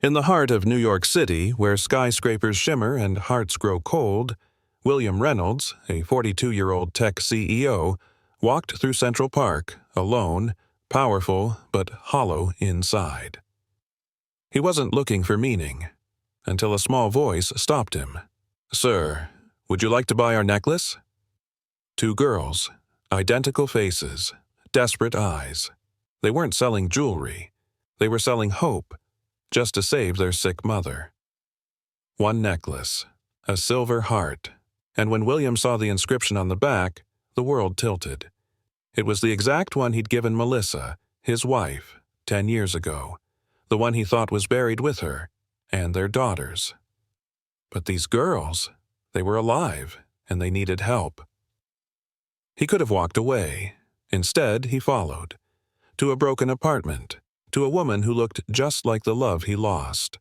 In the heart of New York City, where skyscrapers shimmer and hearts grow cold, William Reynolds, a 42-year-old tech CEO, walked through Central Park, alone, powerful but hollow inside. He wasn't looking for meaning, until a small voice stopped him. "Sir, would you like to buy our necklace?" Two girls, identical faces, desperate eyes. They weren't selling jewelry. They were selling hope, just to save their sick mother. One necklace, a silver heart, and when William saw the inscription on the back, the world tilted. It was the exact one he'd given Melissa, his wife, 10 years ago, the one he thought was buried with her, and their daughters. But these girls, they were alive, and they needed help. He could have walked away. Instead, he followed. To a broken apartment, to a woman who looked just like the love he lost,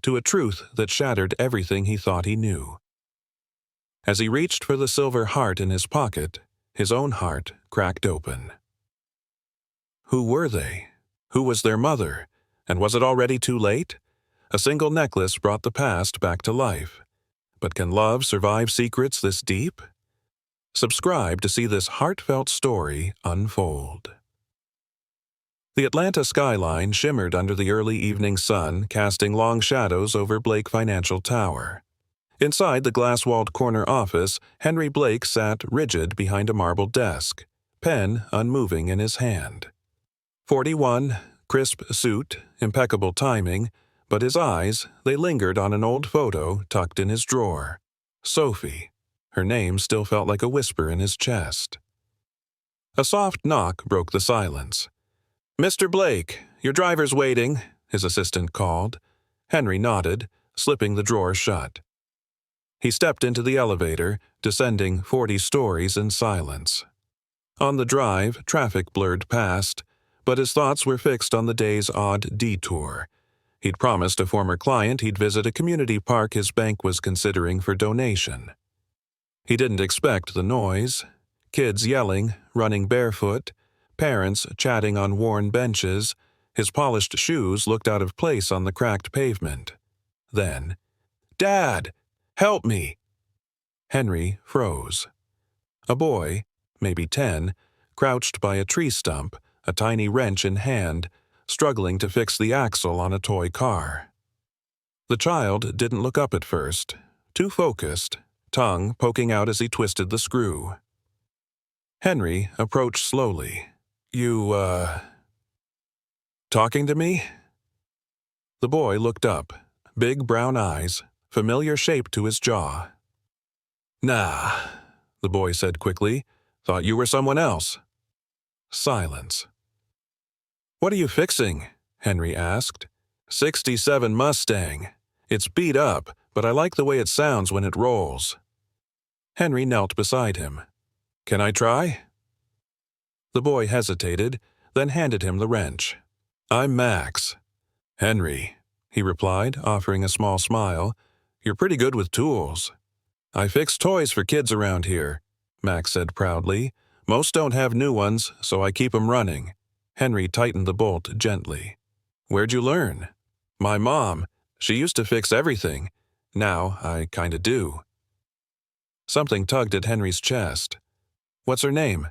to a truth that shattered everything he thought he knew. As he reached for the silver heart in his pocket, his own heart cracked open. Who were they? Who was their mother? And was it already too late? A single necklace brought the past back to life. But can love survive secrets this deep? Subscribe to see this heartfelt story unfold. The Atlanta skyline shimmered under the early evening sun, casting long shadows over Blake Financial Tower. Inside the glass-walled corner office, Henry Blake sat rigid behind a marble desk, pen unmoving in his hand. 41, crisp suit, impeccable timing, but his eyes, they lingered on an old photo tucked in his drawer. Sophie. Her name still felt like a whisper in his chest. A soft knock broke the silence. "Mr. Blake, your driver's waiting," his assistant called. Henry nodded, slipping the drawer shut. He stepped into the elevator, descending 40 stories in silence. On the drive, traffic blurred past, but his thoughts were fixed on the day's odd detour. He'd promised a former client he'd visit a community park his bank was considering for donation. He didn't expect the noise. Kids yelling, running barefoot, parents chatting on worn benches. His polished shoes looked out of place on the cracked pavement. Then, "Dad! Help me!" Henry froze. A boy, maybe 10, crouched by a tree stump, a tiny wrench in hand, struggling to fix the axle on a toy car. The child didn't look up at first, too focused, tongue poking out as he twisted the screw. Henry approached slowly. "You, talking to me?" The boy looked up, big brown eyes, familiar shape to his jaw. "Nah," the boy said quickly. "Thought you were someone else." Silence. "What are you fixing?" Henry asked. "'67 Mustang. It's beat up, but I like the way it sounds when it rolls." Henry knelt beside him. "Can I try?" The boy hesitated, then handed him the wrench. "I'm Max." "Henry," he replied, offering a small smile. "You're pretty good with tools." "I fix toys for kids around here," Max said proudly. "Most don't have new ones, so I keep 'em running." Henry tightened the bolt gently. "Where'd you learn?" "My mom. She used to fix everything. Now I kinda do." Something tugged at Henry's chest. "What's her name?"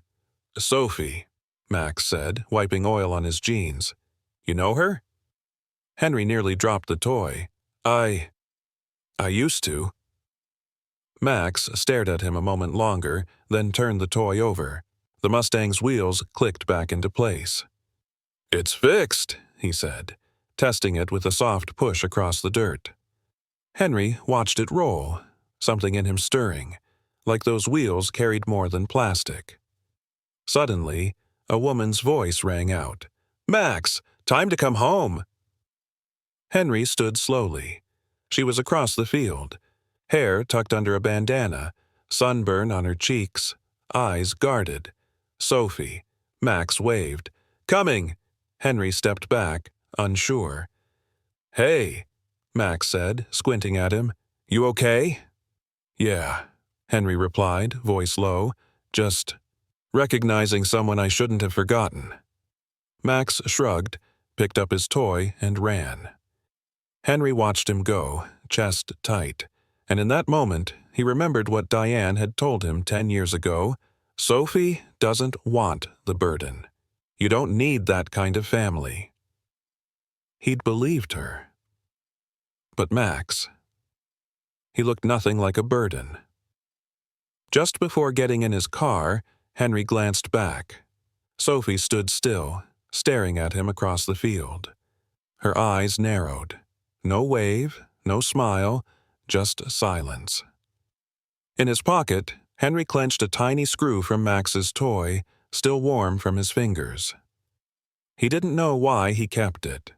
"Sophie," Max said, wiping oil on his jeans. "You know her?" Henry nearly dropped the toy. I used to." Max stared at him a moment longer, then turned the toy over. The Mustang's wheels clicked back into place. "It's fixed," he said, testing it with a soft push across the dirt. Henry watched it roll, something in him stirring, like those wheels carried more than plastic. Suddenly, a woman's voice rang out. "Max, time to come home!" Henry stood slowly. She was across the field, hair tucked under a bandana, sunburn on her cheeks, eyes guarded. "Sophie." Max waved. "Coming!" Henry stepped back, unsure. "Hey," Max said, squinting at him. "You okay?" "Yeah," Henry replied, voice low. "Just recognizing someone I shouldn't have forgotten." Max shrugged, picked up his toy, and ran. Henry watched him go, chest tight, and in that moment he remembered what Diane had told him 10 years ago. Sophie doesn't want the burden. You don't need that kind of family. He'd believed her. But Max, he looked nothing like a burden. Just before getting in his car, Henry glanced back. Sophie stood still, staring at him across the field. Her eyes narrowed. No wave, no smile, just silence. In his pocket, Henry clenched a tiny screw from Max's toy, still warm from his fingers. He didn't know why he kept it.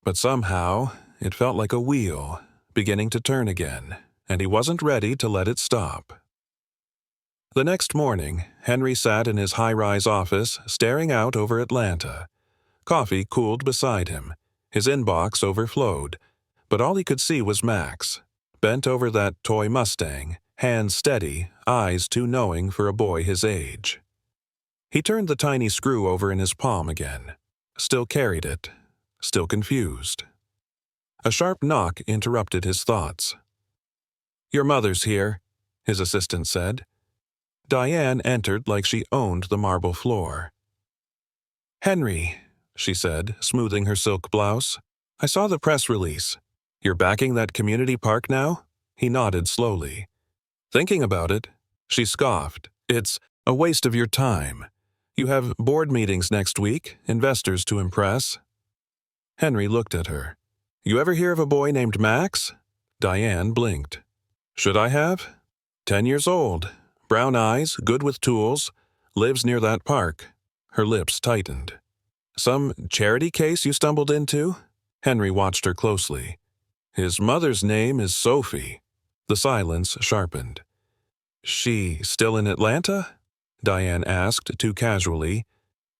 But somehow, it felt like a wheel, beginning to turn again, and he wasn't ready to let it stop. The next morning, Henry sat in his high-rise office, staring out over Atlanta. Coffee cooled beside him. His inbox overflowed, but all he could see was Max, bent over that toy Mustang, hands steady, eyes too knowing for a boy his age. He turned the tiny screw over in his palm again. Still carried it, still confused. A sharp knock interrupted his thoughts. "Your mother's here," his assistant said. Diane entered like she owned the marble floor. "Henry," she said, smoothing her silk blouse, "I saw the press release. You're backing that community park now?" He nodded slowly. "Thinking about it," she scoffed. "It's a waste of your time. You have board meetings next week, investors to impress." Henry looked at her. "You ever hear of a boy named Max?" Diane blinked. "Should I have? 10 years old. Brown eyes, good with tools, lives near that park." Her lips tightened. "Some charity case you stumbled into?" Henry watched her closely. "His mother's name is Sophie." The silence sharpened. "She still in Atlanta?" Diane asked too casually.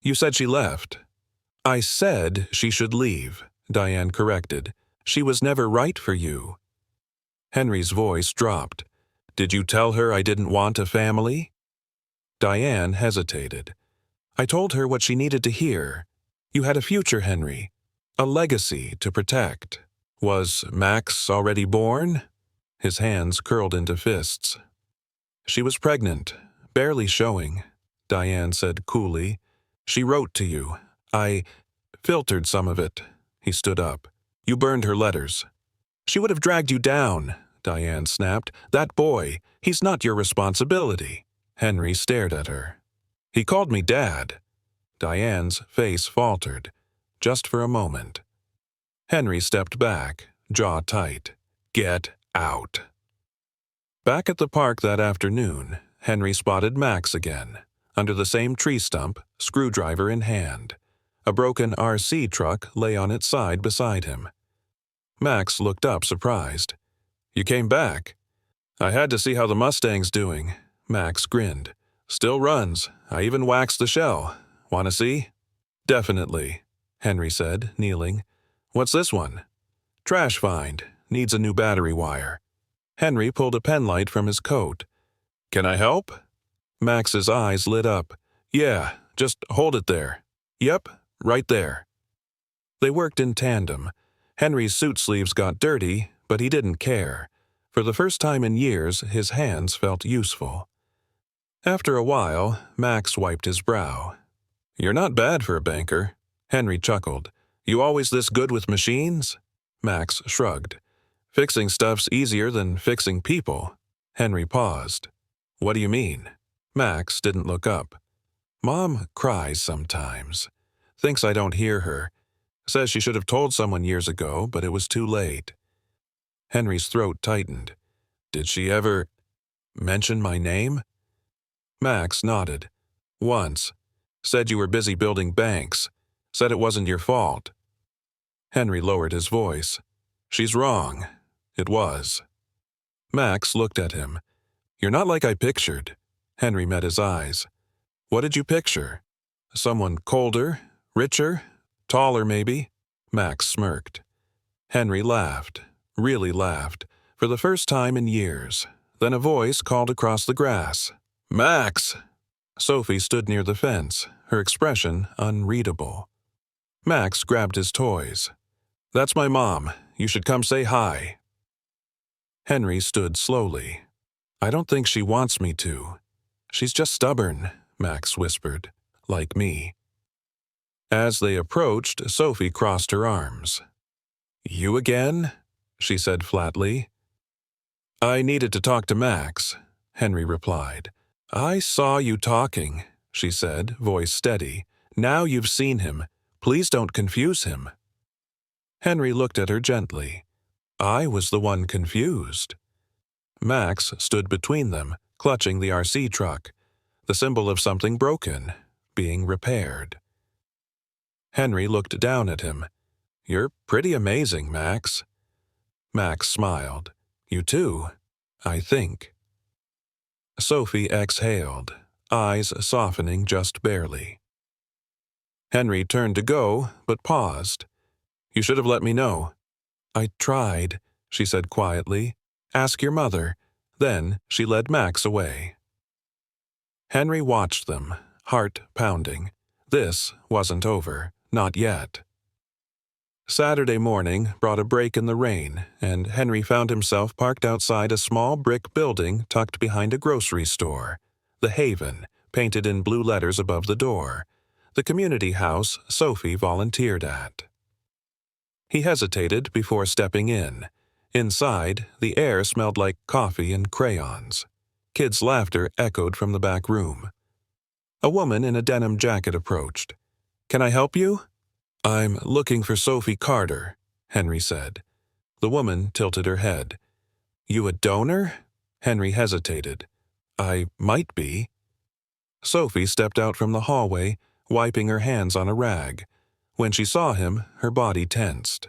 "You said she left." "I said she should leave," Diane corrected. "She was never right for you." Henry's voice dropped. "Did you tell her I didn't want a family?" Diane hesitated. "I told her what she needed to hear. You had a future, Henry. A legacy to protect." "Was Max already born?" His hands curled into fists. "She was pregnant, barely showing," Diane said coolly. "She wrote to you. I filtered some of it." He stood up. "You burned her letters." "She would have dragged you down," Diane snapped. "That boy, he's not your responsibility." Henry stared at her. "He called me Dad." Diane's face faltered, just for a moment. Henry stepped back, jaw tight. "Get out." Back at the park that afternoon, Henry spotted Max again, under the same tree stump, screwdriver in hand. A broken RC truck lay on its side beside him. Max looked up surprised. "You came back?" "I had to see how the Mustang's doing." Max grinned. "Still runs. I even waxed the shell. Want to see?" "Definitely," Henry said, kneeling. "What's this one?" "Trash find. Needs a new battery wire." Henry pulled a penlight from his coat. "Can I help?" Max's eyes lit up. "Yeah, just hold it there." "Yep, right there." They worked in tandem. Henry's suit sleeves got dirty, but he didn't care. For the first time in years, his hands felt useful. After a while, Max wiped his brow. "You're not bad for a banker." Henry chuckled. "You always this good with machines?" Max shrugged. "Fixing stuff's easier than fixing people." Henry paused. "What do you mean?" Max didn't look up. "Mom cries sometimes. Thinks I don't hear her. Says she should have told someone years ago, but it was too late." Henry's throat tightened. "Did she ever mention my name?" Max nodded. "Once. Said you were busy building banks. Said it wasn't your fault." Henry lowered his voice. "She's wrong. It was." Max looked at him. "You're not like I pictured." Henry met his eyes. "What did you picture? Someone colder, richer, taller maybe?" Max smirked. Henry laughed, really laughed, for the first time in years. Then a voice called across the grass. "Max!" Sophie stood near the fence, her expression unreadable. Max grabbed his toys. "That's my mom. You should come say hi." Henry stood slowly. "I don't think she wants me to. She's just stubborn," Max whispered, "like me." As they approached, Sophie crossed her arms. "You again?" she said flatly. "I needed to talk to Max," Henry replied. "I saw you talking," she said, voice steady. "Now you've seen him. Please don't confuse him." Henry looked at her gently. I was the one confused. Max stood between them, clutching the RC truck, the symbol of something broken, being repaired. Henry looked down at him. "You're pretty amazing, Max." Max smiled. "You too, I think." Sophie exhaled, eyes softening just barely. Henry turned to go, but paused. "You should have let me know." "I tried," she said quietly. "Ask your mother." Then she led Max away. Henry watched them, heart pounding. This wasn't over, not yet. Saturday morning brought a break in the rain, and Henry found himself parked outside a small brick building tucked behind a grocery store. The Haven, painted in blue letters above the door. The community house Sophie volunteered at. He hesitated before stepping in. Inside, the air smelled like coffee and crayons. Kids' laughter echoed from the back room. A woman in a denim jacket approached. "Can I help you?" "I'm looking for Sophie Carter," Henry said. The woman tilted her head. "You a donor?" Henry hesitated. "I might be." Sophie stepped out from the hallway, wiping her hands on a rag. When she saw him, her body tensed.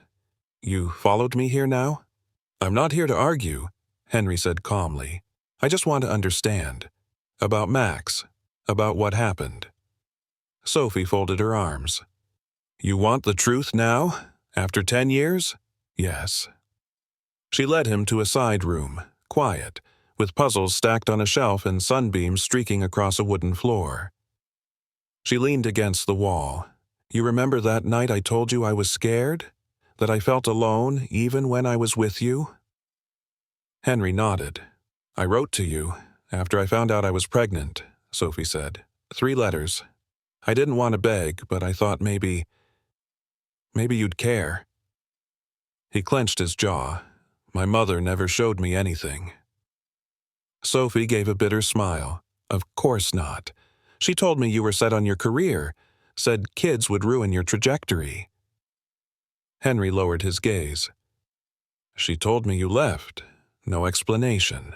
"You followed me here now?" "I'm not here to argue," Henry said calmly. "I just want to understand. About Max. About what happened." Sophie folded her arms. "You want the truth now? After 10 years? Yes." She led him to a side room, quiet, with puzzles stacked on a shelf and sunbeams streaking across a wooden floor. She leaned against the wall. "You remember that night I told you I was scared? That I felt alone even when I was with you?" Henry nodded. "I wrote to you, after I found out I was pregnant," Sophie said. 3 letters. I didn't want to beg, but I thought maybe you'd care." He clenched his jaw. "My mother never showed me anything." Sophie gave a bitter smile. "Of course not. She told me you were set on your career, said kids would ruin your trajectory." Henry lowered his gaze. "She told me you left. No explanation."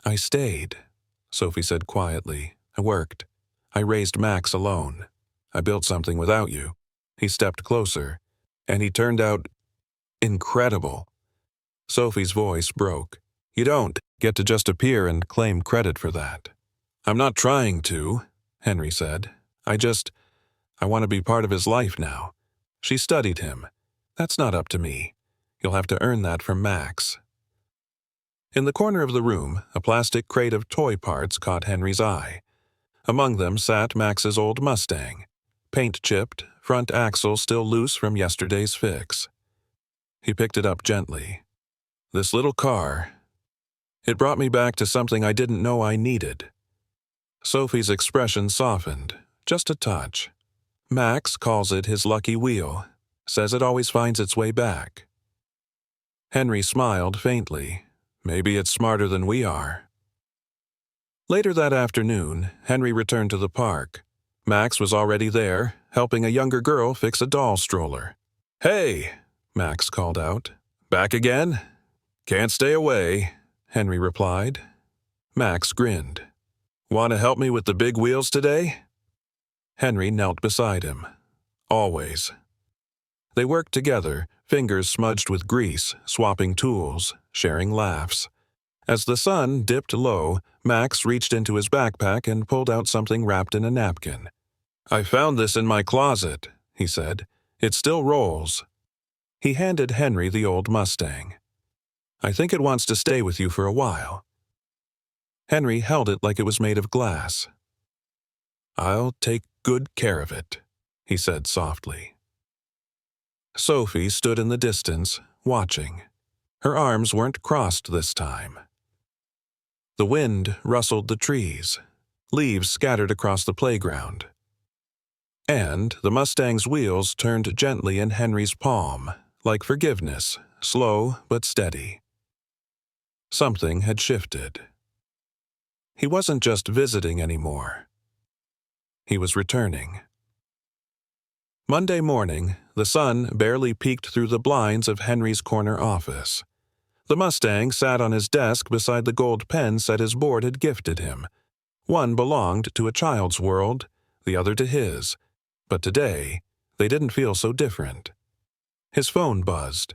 "I stayed," Sophie said quietly. "I worked. I raised Max alone. I built something without you." He stepped closer, and he turned out incredible. Sophie's voice broke. "You don't get to just appear and claim credit for that." "I'm not trying to," Henry said. I want to be part of his life now." She studied him. "That's not up to me. You'll have to earn that from Max." In the corner of the room, a plastic crate of toy parts caught Henry's eye. Among them sat Max's old Mustang, paint chipped, front axle still loose from yesterday's fix. He picked it up gently. "This little car, it brought me back to something I didn't know I needed." Sophie's expression softened, just a touch. "Max calls it his lucky wheel, says it always finds its way back." Henry smiled faintly. "Maybe it's smarter than we are." Later that afternoon, Henry returned to the park. Max was already there, helping a younger girl fix a doll stroller. "Hey," Max called out. "Back again?" "Can't stay away," Henry replied. Max grinned. "Want to help me with the big wheels today?" Henry knelt beside him. "Always." They worked together, fingers smudged with grease, swapping tools, sharing laughs. As the sun dipped low, Max reached into his backpack and pulled out something wrapped in a napkin. "I found this in my closet," he said. "It still rolls." He handed Henry the old Mustang. "I think it wants to stay with you for a while." Henry held it like it was made of glass. "I'll take good care of it," he said softly. Sophie stood in the distance, watching. Her arms weren't crossed this time. The wind rustled the trees. Leaves scattered across the playground. And the Mustang's wheels turned gently in Henry's palm, like forgiveness, slow but steady. Something had shifted. He wasn't just visiting anymore. He was returning. Monday morning, the sun barely peeked through the blinds of Henry's corner office. The Mustang sat on his desk beside the gold pen set his board had gifted him. One belonged to a child's world, the other to his. But today, they didn't feel so different. His phone buzzed.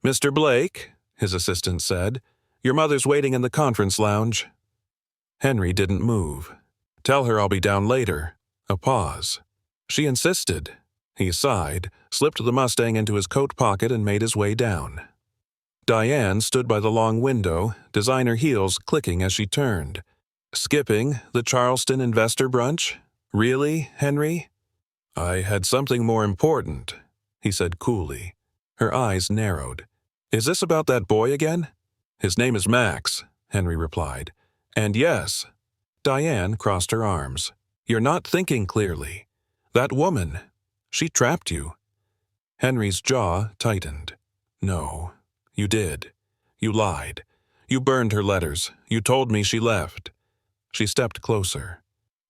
"Mr. Blake," his assistant said, "your mother's waiting in the conference lounge." Henry didn't move. "Tell her I'll be down later." A pause. She insisted. He sighed, slipped the Mustang into his coat pocket and made his way down. Diane stood by the long window, designer heels clicking as she turned. "Skipping the Charleston investor brunch? Really, Henry?" "I had something more important," he said coolly. Her eyes narrowed. "Is this about that boy again?" "His name is Max," Henry replied. "And yes." Diane crossed her arms. "You're not thinking clearly. That woman, she trapped you." Henry's jaw tightened. "No, you did. You lied. You burned her letters. You told me she left." She stepped closer.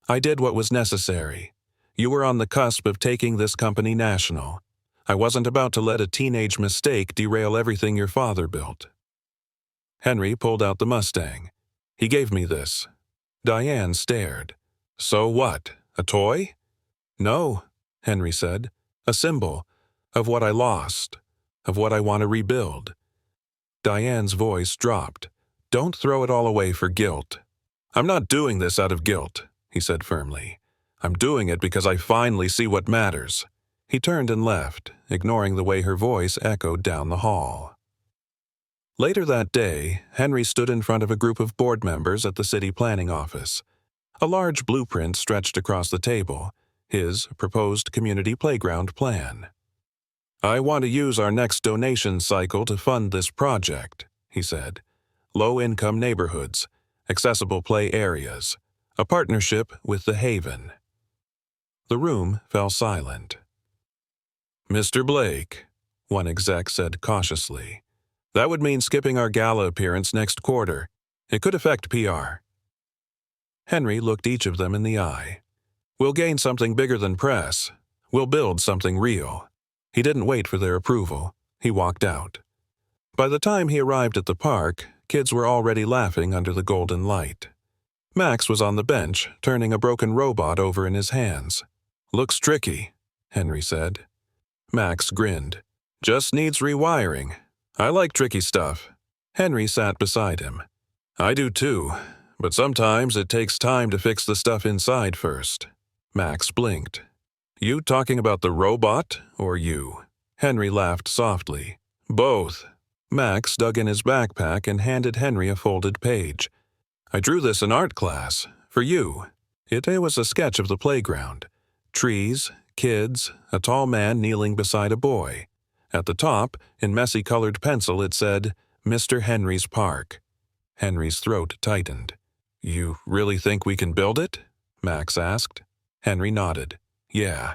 "I did what was necessary. You were on the cusp of taking this company national. I wasn't about to let a teenage mistake derail everything your father built." Henry pulled out the Mustang. "He gave me this." Diane stared. "So what? A toy?" "No," Henry said. "A symbol of what I lost, of what I want to rebuild." Diane's voice dropped. "Don't throw it all away for guilt." "I'm not doing this out of guilt," he said firmly. "I'm doing it because I finally see what matters." He turned and left, ignoring the way her voice echoed down the hall. Later that day, Henry stood in front of a group of board members at the city planning office. A large blueprint stretched across the table, his proposed community playground plan. "I want to use our next donation cycle to fund this project," he said. "Low-income neighborhoods, accessible play areas, a partnership with the Haven." The room fell silent. "Mr. Blake," one exec said cautiously, "that would mean skipping our gala appearance next quarter. It could affect PR." Henry looked each of them in the eye. "We'll gain something bigger than press. We'll build something real." He didn't wait for their approval. He walked out. By the time he arrived at the park, kids were already laughing under the golden light. Max was on the bench, turning a broken robot over in his hands. "Looks tricky," Henry said. Max grinned. "Just needs rewiring. I like tricky stuff." Henry sat beside him. "I do too, but sometimes it takes time to fix the stuff inside first." Max blinked. "You talking about the robot, or you?" Henry laughed softly. "Both." Max dug in his backpack and handed Henry a folded page. "I drew this in art class, for you." It was a sketch of the playground. Trees, kids, a tall man kneeling beside a boy. At the top, in messy-colored pencil, it said, "Mr. Henry's Park." Henry's throat tightened. "You really think we can build it?" Max asked. Henry nodded. "Yeah,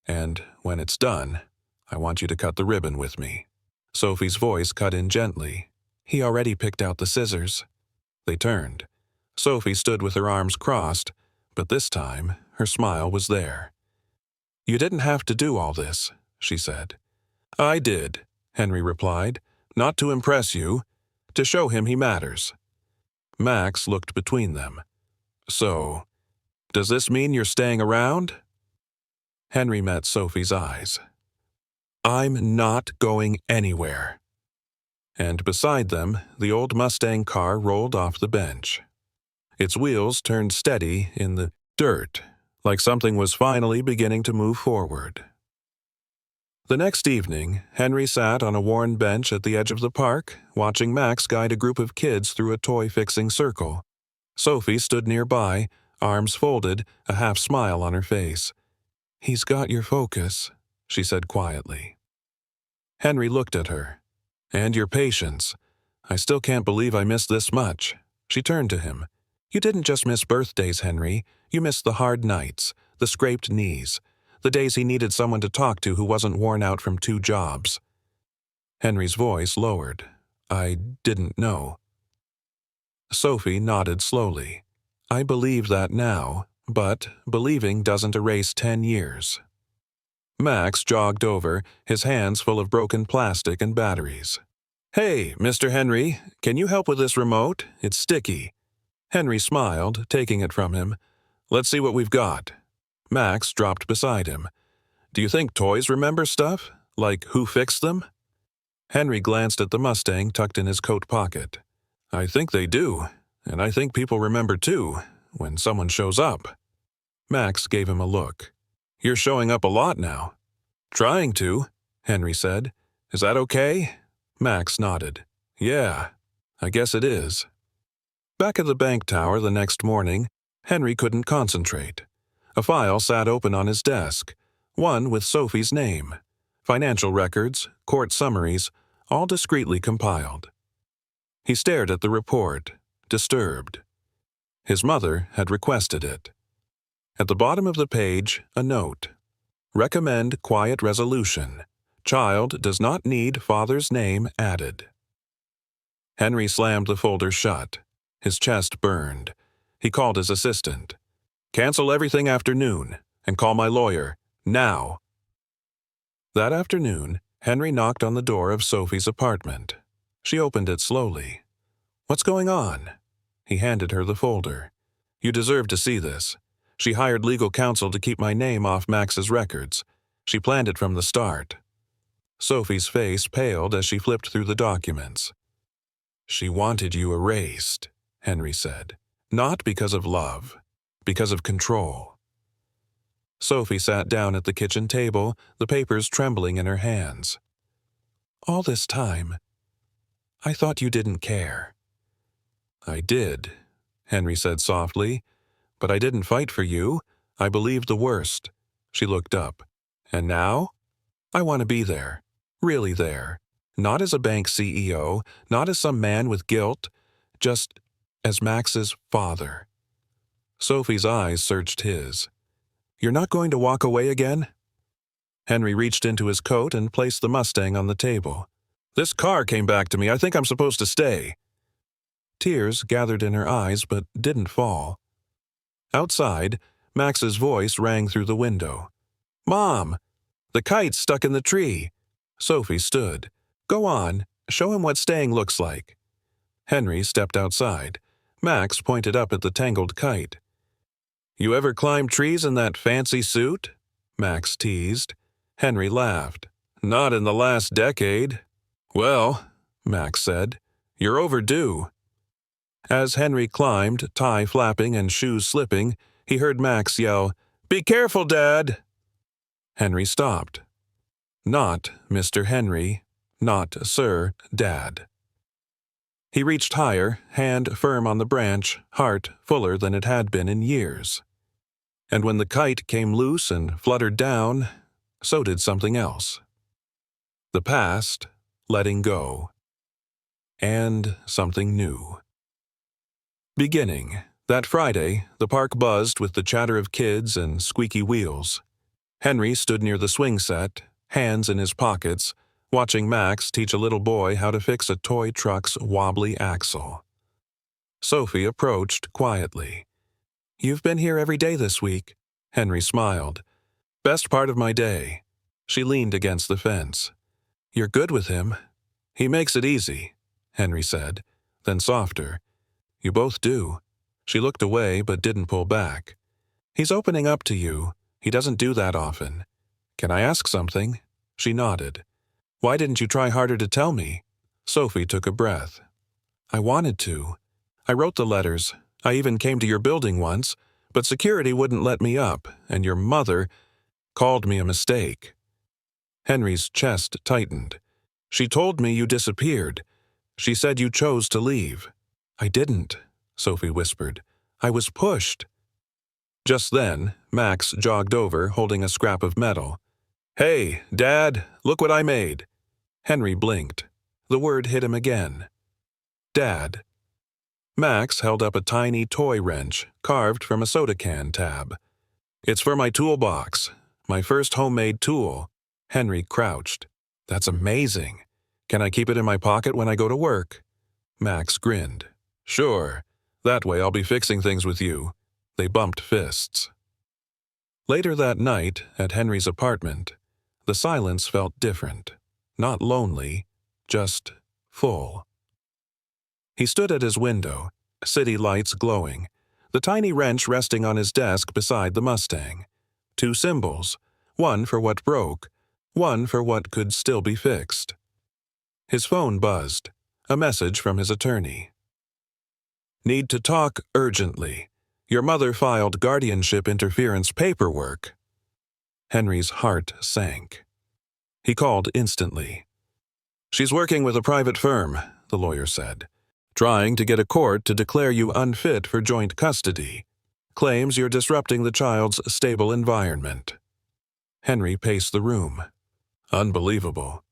and when it's done, I want you to cut the ribbon with me." Sophie's voice cut in gently. "He already picked out the scissors." They turned. Sophie stood with her arms crossed, but this time her smile was there. "You didn't have to do all this," she said. "I did," Henry replied, "not to impress you, to show him he matters." Max looked between them. "So, does this mean you're staying around?" Henry met Sophie's eyes. "I'm not going anywhere." And beside them, the old Mustang car rolled off the bench. Its wheels turned steady in the dirt, like something was finally beginning to move forward. The next evening, Henry sat on a worn bench at the edge of the park, watching Max guide a group of kids through a toy-fixing circle. Sophie stood nearby, arms folded, a half smile on her face. "He's got your focus," she said quietly. Henry looked at her. And your patience. I still can't believe I missed this much. She turned to him. You didn't just miss birthdays, Henry. You missed the hard nights, the scraped knees, the days he needed someone to talk to who wasn't worn out from 2 jobs. Henry's voice lowered. I didn't know. Sophie nodded slowly. I believe that now, but believing doesn't erase 10 years. Max jogged over, his hands full of broken plastic and batteries. Hey, Mr. Henry, can you help with this remote? It's sticky. Henry smiled, taking it from him. Let's see what we've got. Max dropped beside him. Do you think toys remember stuff? Like who fixed them? Henry glanced at the Mustang tucked in his coat pocket. I think they do, and I think people remember too, when someone shows up. Max gave him a look. You're showing up a lot now. Trying to, Henry said. Is that okay? Max nodded. Yeah, I guess it is. Back at the bank tower the next morning, Henry couldn't concentrate. A file sat open on his desk, one with Sophie's name. Financial records, court summaries, all discreetly compiled. He stared at the report, disturbed. His mother had requested it. At the bottom of the page, a note. Recommend quiet resolution. Child does not need father's name added. Henry slammed the folder shut. His chest burned. He called his assistant. Cancel everything after noon, and call my lawyer, now. That afternoon, Henry knocked on the door of Sophie's apartment. She opened it slowly. What's going on? He handed her the folder. You deserve to see this. She hired legal counsel to keep my name off Max's records. She planned it from the start. Sophie's face paled as she flipped through the documents. She wanted you erased, Henry said. Not because of love, because of control. Sophie sat down at the kitchen table, the papers trembling in her hands. All this time, I thought you didn't care. I did, Henry said softly, but I didn't fight for you. I believed the worst. She looked up. And now? I want to be there. Really there. Not as a bank CEO, not as some man with guilt, just as Max's father. Sophie's eyes searched his. You're not going to walk away again? Henry reached into his coat and placed the Mustang on the table. This car came back to me. I think I'm supposed to stay. Tears gathered in her eyes but didn't fall. Outside, Max's voice rang through the window. Mom! The kite's stuck in the tree. Sophie stood. Go on, show him what staying looks like. Henry stepped outside. Max pointed up at the tangled kite. You ever climb trees in that fancy suit? Max teased. Henry laughed. Not in the last decade. Well, Max said, you're overdue. As Henry climbed, tie flapping and shoes slipping, he heard Max yell, Be careful, Dad! Henry stopped. Not Mr. Henry, not Sir Dad. He reached higher, hand firm on the branch, heart fuller than it had been in years. And when the kite came loose and fluttered down, so did something else. The past, letting go. And something new. Beginning, that Friday, the park buzzed with the chatter of kids and squeaky wheels. Henry stood near the swing set, hands in his pockets, watching Max teach a little boy how to fix a toy truck's wobbly axle. Sophie approached quietly. You've been here every day this week. Henry smiled. Best part of my day. She leaned against the fence. You're good with him. He makes it easy, Henry said, then softer. You both do. She looked away but didn't pull back. He's opening up to you. He doesn't do that often. Can I ask something? She nodded. Why didn't you try harder to tell me? Sophie took a breath. I wanted to. I wrote the letters. I even came to your building once, but security wouldn't let me up, and your mother called me a mistake. Henry's chest tightened. She told me you disappeared. She said you chose to leave. I didn't, Sophie whispered. I was pushed. Just then, Max jogged over, holding a scrap of metal. Hey, Dad, look what I made. Henry blinked. The word hit him again. Dad. Max held up a tiny toy wrench carved from a soda can tab. It's for my toolbox. My first homemade tool. Henry crouched. That's amazing. Can I keep it in my pocket when I go to work? Max grinned. Sure. That way I'll be fixing things with you. They bumped fists. Later that night, at Henry's apartment, the silence felt different. Not lonely, just full. He stood at his window, city lights glowing, the tiny wrench resting on his desk beside the Mustang. 2 symbols, one for what broke, one for what could still be fixed. His phone buzzed, a message from his attorney. Need to talk urgently. Your mother filed guardianship interference paperwork. Henry's heart sank. He called instantly. She's working with a private firm, the lawyer said, trying to get a court to declare you unfit for joint custody. Claims you're disrupting the child's stable environment. Henry paced the room. Unbelievable.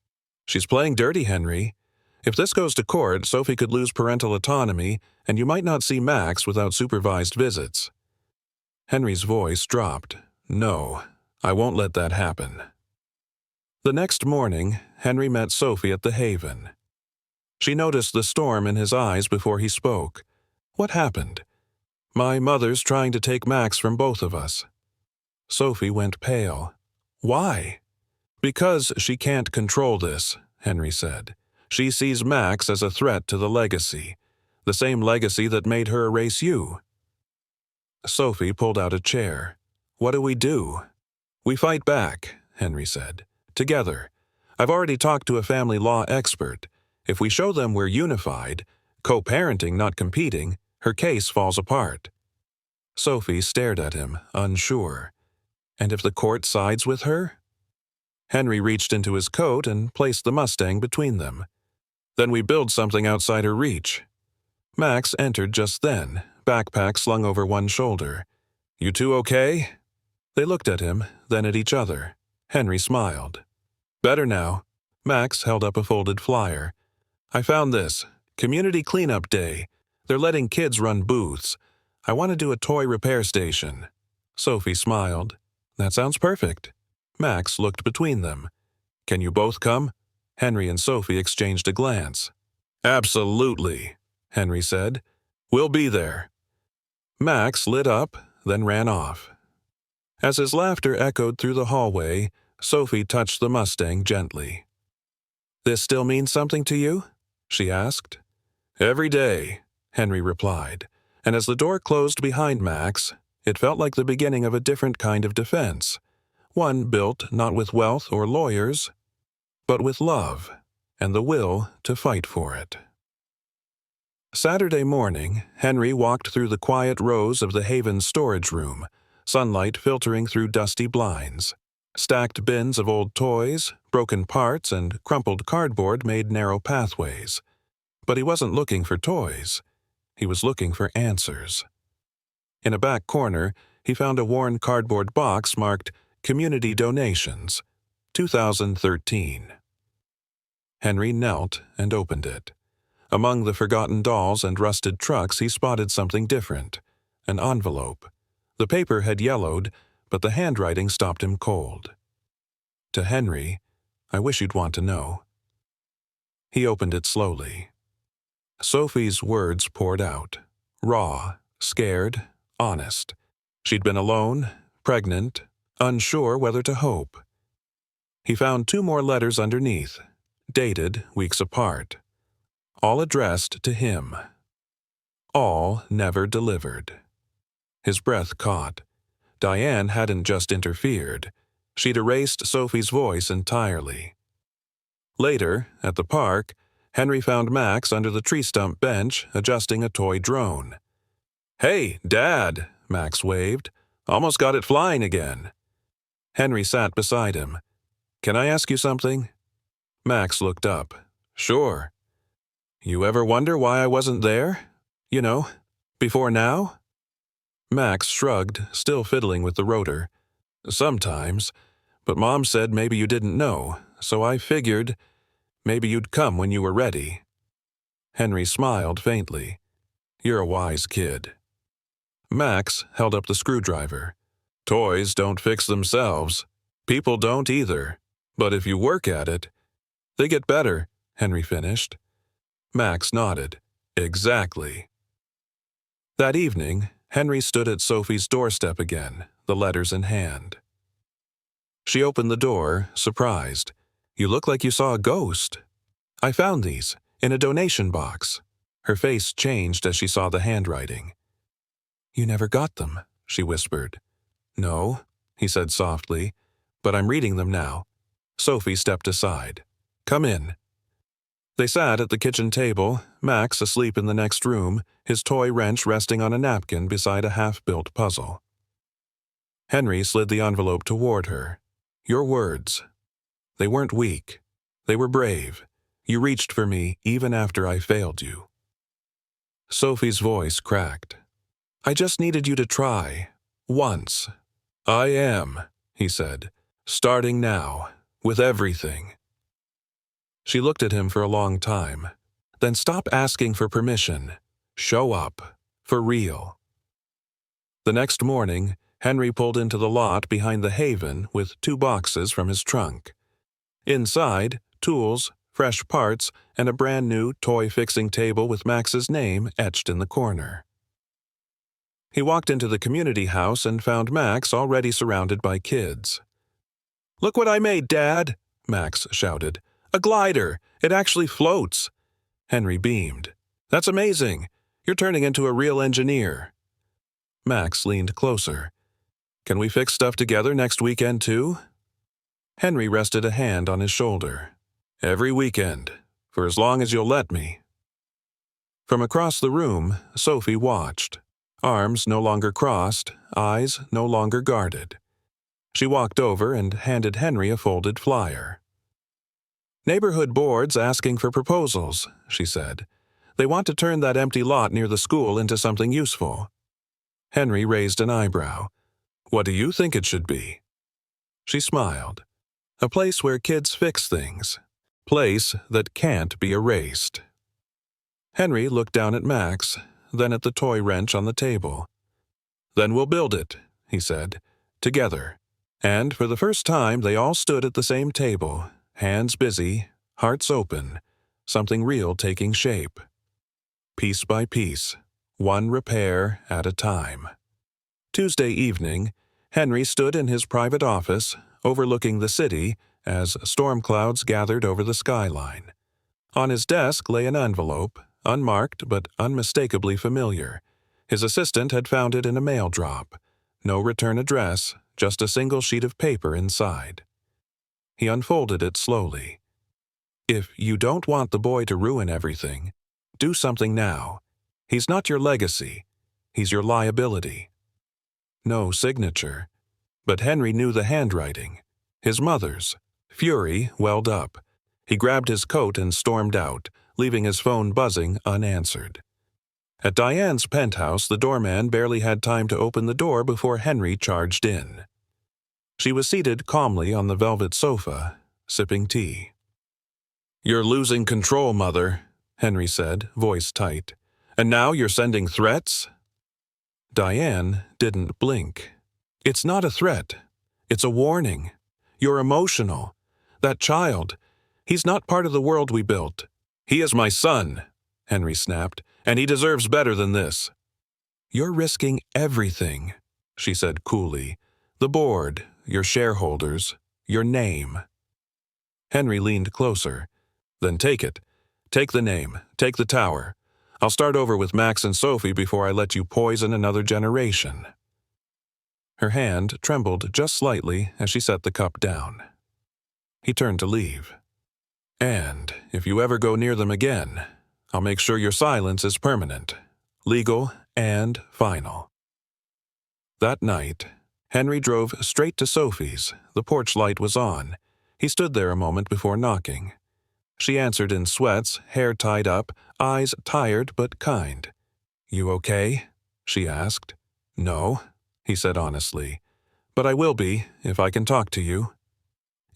She's playing dirty, Henry. If this goes to court, Sophie could lose parental autonomy, and you might not see Max without supervised visits. Henry's voice dropped. No, I won't let that happen. The next morning, Henry met Sophie at the Haven. She noticed the storm in his eyes before he spoke. What happened? My mother's trying to take Max from both of us. Sophie went pale. Why? Because she can't control this, Henry said. She sees Max as a threat to the legacy, the same legacy that made her erase you. Sophie pulled out a chair. What do? We fight back, Henry said. Together. I've already talked to a family law expert. If we show them we're unified, co-parenting, not competing, her case falls apart. Sophie stared at him, unsure. And if the court sides with her? Henry reached into his coat and placed the Mustang between them. Then we build something outside her reach. Max entered just then, backpack slung over one shoulder. You two okay? They looked at him, then at each other. Henry smiled. Better now. Max held up a folded flyer. I found this. Community Cleanup Day. They're letting kids run booths. I want to do a toy repair station. Sophie smiled. That sounds perfect. Max looked between them. Can you both come? Henry and Sophie exchanged a glance. Absolutely, Henry said. We'll be there. Max lit up, then ran off. As his laughter echoed through the hallway, Sophie touched the Mustang gently. This still means something to you? She asked. Every day, Henry replied, and as the door closed behind Max, it felt like the beginning of a different kind of defense, one built not with wealth or lawyers, but with love and the will to fight for it. Saturday morning, Henry walked through the quiet rows of the Haven storage room, sunlight filtering through dusty blinds. Stacked bins of old toys, broken parts, and crumpled cardboard made narrow pathways. But he wasn't looking for toys. He was looking for answers. In a back corner, he found a worn cardboard box marked Community Donations, 2013. Henry knelt and opened it. Among the forgotten dolls and rusted trucks, he spotted something different, an envelope. The paper had yellowed, but the handwriting stopped him cold. To Henry, I wish you'd want to know. He opened it slowly. Sophie's words poured out, raw, scared, honest. She'd been alone, pregnant, unsure whether to hope. He found 2 more letters underneath, dated weeks apart, all addressed to him. All never delivered. His breath caught. Diane hadn't just interfered. She'd erased Sophie's voice entirely. Later, at the park, Henry found Max under the tree stump bench adjusting a toy drone. Hey, Dad, Max waved. Almost got it flying again. Henry sat beside him. Can I ask you something? Max looked up. Sure. You ever wonder why I wasn't there? You know, before now? Max shrugged, still fiddling with the rotor. Sometimes, but Mom said maybe you didn't know, so I figured Maybe you'd come when you were ready." Henry smiled faintly. "You're a wise kid." Max held up the screwdriver. "Toys don't fix themselves. People don't either. But if you work at it, they get better," Henry finished. Max nodded. "Exactly." That evening, Henry stood at Sophie's doorstep again, the letters in hand. She opened the door, surprised. "You look like you saw a ghost." "I found these, in a donation box." Her face changed as she saw the handwriting. "You never got them," she whispered. "No," he said softly, "but I'm reading them now." Sophie stepped aside. "Come in." They sat at the kitchen table, Max asleep in the next room, his toy wrench resting on a napkin beside a half-built puzzle. Henry slid the envelope toward her. "Your words. They weren't weak. They were brave. You reached for me even after I failed you." Sophie's voice cracked. "I just needed you to try. Once." "I am," he said, "starting now, with everything." She looked at him for a long time. "Then stop asking for permission. Show up. For real." The next morning, Henry pulled into the lot behind the Haven with 2 boxes from his trunk. Inside, tools, fresh parts, and a brand-new toy-fixing table with Max's name etched in the corner. He walked into the community house and found Max already surrounded by kids. "Look what I made, Dad!" Max shouted. "A glider! It actually floats!" Henry beamed. "That's amazing! You're turning into a real engineer." Max leaned closer. "Can we fix stuff together next weekend, too?" Henry rested a hand on his shoulder. "Every weekend, for as long as you'll let me." From across the room, Sophie watched. Arms no longer crossed, eyes no longer guarded. She walked over and handed Henry a folded flyer. "Neighborhood board's asking for proposals," she said. "They want to turn that empty lot near the school into something useful." Henry raised an eyebrow. "What do you think it should be?" She smiled. "A place where kids fix things. Place that can't be erased." Henry looked down at Max, then at the toy wrench on the table. "Then we'll build it," he said, "together." And for the first time they all stood at the same table, hands busy, hearts open, something real taking shape. Piece by piece, one repair at a time. Tuesday evening, Henry stood in his private office, overlooking the city, as storm clouds gathered over the skyline. On his desk lay an envelope, unmarked but unmistakably familiar. His assistant had found it in a mail drop. No return address, just a single sheet of paper inside. He unfolded it slowly. "If you don't want the boy to ruin everything, do something now. He's not your legacy. He's your liability." No signature. But Henry knew the handwriting. His mother's. Fury welled up. He grabbed his coat and stormed out, leaving his phone buzzing unanswered. At Diane's penthouse, the doorman barely had time to open the door before Henry charged in. She was seated calmly on the velvet sofa, sipping tea. "You're losing control, Mother," Henry said, voice tight. "And now you're sending threats?" Diane didn't blink. "It's not a threat. It's a warning. You're emotional. That child, he's not part of the world we built. He is my son," Henry snapped, "and he deserves better than this." "You're risking everything," she said coolly. "The board, your shareholders, your name." Henry leaned closer. "Then take it. Take the name. Take the tower. I'll start over with Max and Sophie before I let you poison another generation." Her hand trembled just slightly as she set the cup down. He turned to leave. "And if you ever go near them again, I'll make sure your silence is permanent, legal and final." That night, Henry drove straight to Sophie's. The porch light was on. He stood there a moment before knocking. She answered in sweats, hair tied up, eyes tired but kind. "You okay?" she asked. "No," he said honestly. "But I will be, if I can talk to you."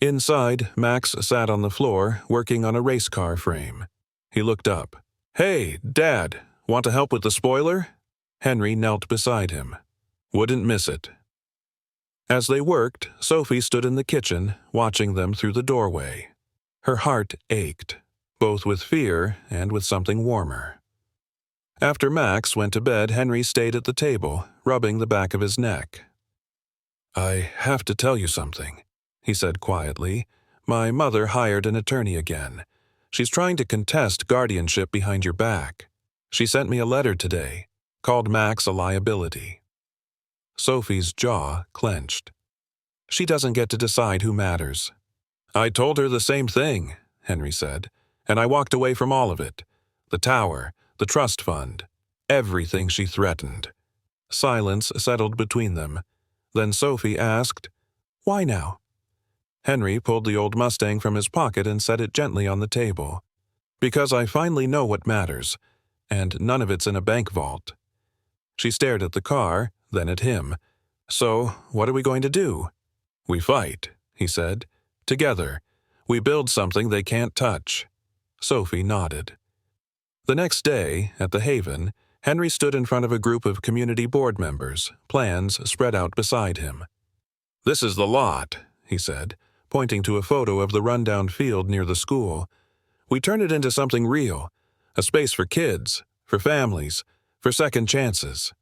Inside, Max sat on the floor, working on a race car frame. He looked up. "Hey, Dad, want to help with the spoiler?" Henry knelt beside him. "Wouldn't miss it." As they worked, Sophie stood in the kitchen, watching them through the doorway. Her heart ached, both with fear and with something warmer. After Max went to bed, Henry stayed at the table, rubbing the back of his neck. "I have to tell you something," he said quietly. "My mother hired an attorney again. She's trying to contest guardianship behind your back. She sent me a letter today, called Max a liability." Sophie's jaw clenched. "She doesn't get to decide who matters." "I told her the same thing," Henry said, "and I walked away from all of it. The tower, the trust fund, everything she threatened." Silence settled between them. Then Sophie asked, "Why now?" Henry pulled the old Mustang from his pocket and set it gently on the table. "Because I finally know what matters, and none of it's in a bank vault." She stared at the car, then at him. "So, what are we going to do?" "We fight," he said. "Together. We build something they can't touch." Sophie nodded. The next day, at the Haven, Henry stood in front of a group of community board members, plans spread out beside him. "This is the lot," he said, pointing to a photo of the rundown field near the school. "We turn it into something real, a space for kids, for families, for second chances."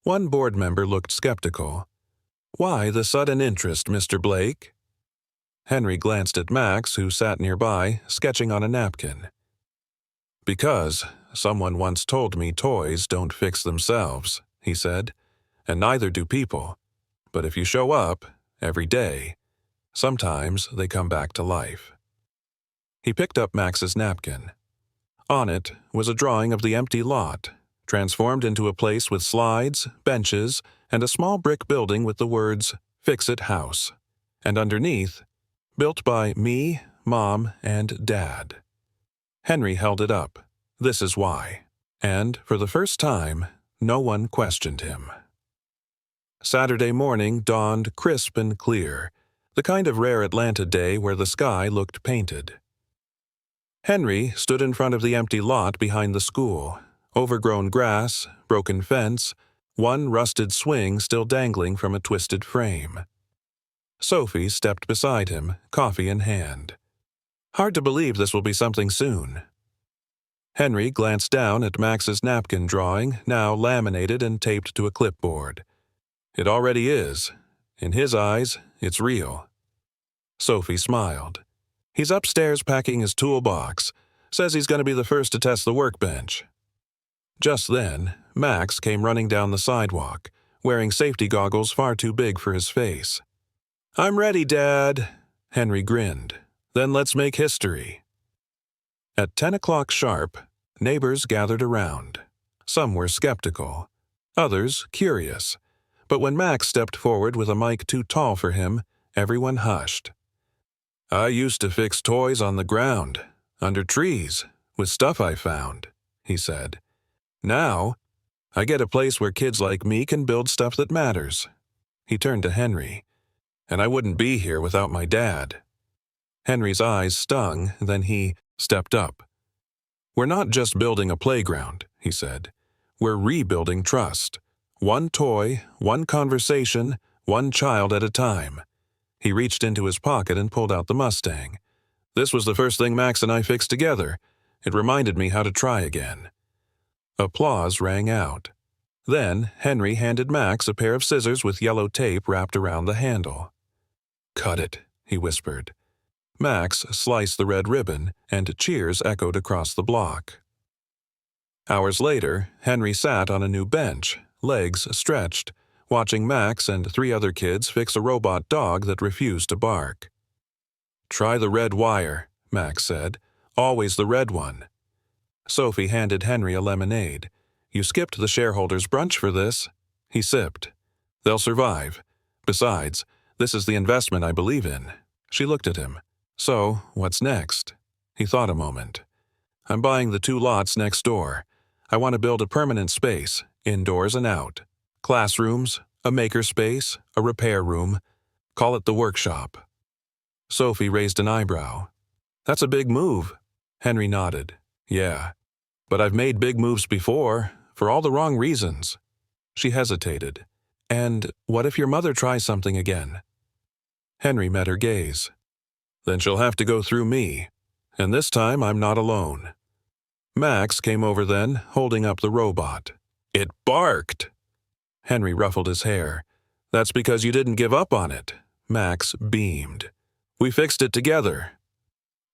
One board member looked skeptical. "Why the sudden interest, Mr. Blake?" Henry glanced at Max, who sat nearby, sketching on a napkin. "Because someone once told me toys don't fix themselves," he said, "and neither do people. But if you show up, every day, sometimes they come back to life." He picked up Max's napkin. On it was a drawing of the empty lot, transformed into a place with slides, benches, and a small brick building with the words, "Fix-It House," and underneath, "Built by me, Mom, and Dad." Henry held it up. "This is why." And, for the first time, no one questioned him. Saturday morning dawned crisp and clear, the kind of rare Atlanta day where the sky looked painted. Henry stood in front of the empty lot behind the school, overgrown grass, broken fence, one rusted swing still dangling from a twisted frame. Sophie stepped beside him, coffee in hand. "Hard to believe this will be something soon." Henry glanced down at Max's napkin drawing, now laminated and taped to a clipboard. "It already is. In his eyes, it's real." Sophie smiled. "He's upstairs packing his toolbox. Says he's going to be the first to test the workbench." Just then, Max came running down the sidewalk, wearing safety goggles far too big for his face. "I'm ready, Dad." Henry grinned. "Then let's make history." At 10 o'clock sharp, neighbors gathered around. Some were skeptical, others curious. But when Max stepped forward with a mic too tall for him, everyone hushed. "I used to fix toys on the ground, under trees, with stuff I found," he said. "Now, I get a place where kids like me can build stuff that matters." He turned to Henry. "And I wouldn't be here without my dad." Henry's eyes stung, then he stepped up. "We're not just building a playground," he said. "We're rebuilding trust. One toy, one conversation, one child at a time." He reached into his pocket and pulled out the Mustang. "This was the first thing Max and I fixed together. It reminded me how to try again." Applause rang out. Then Henry handed Max a pair of scissors with yellow tape wrapped around the handle. "Cut it," he whispered. Max sliced the red ribbon, and cheers echoed across the block. Hours later, Henry sat on a new bench, legs stretched, watching Max and 3 other kids fix a robot dog that refused to bark. "Try the red wire," Max said. "Always the red one." Sophie handed Henry a lemonade. "You skipped the shareholders' brunch for this." He sipped. "They'll survive. Besides, this is the investment I believe in." She looked at him. "So, what's next?" He thought a moment. "I'm buying the 2 lots next door. I want to build a permanent space, indoors and out. Classrooms, a maker space, a repair room. Call it the workshop." Sophie raised an eyebrow. That's a big move. Henry nodded. Yeah, but I've made big moves before, for all the wrong reasons. She hesitated. And what if your mother tries something again? Henry met her gaze. Then she'll have to go through me. And this time I'm not alone. Max came over then, holding up the robot. It barked! Henry ruffled his hair. That's because you didn't give up on it. Max beamed. We fixed it together.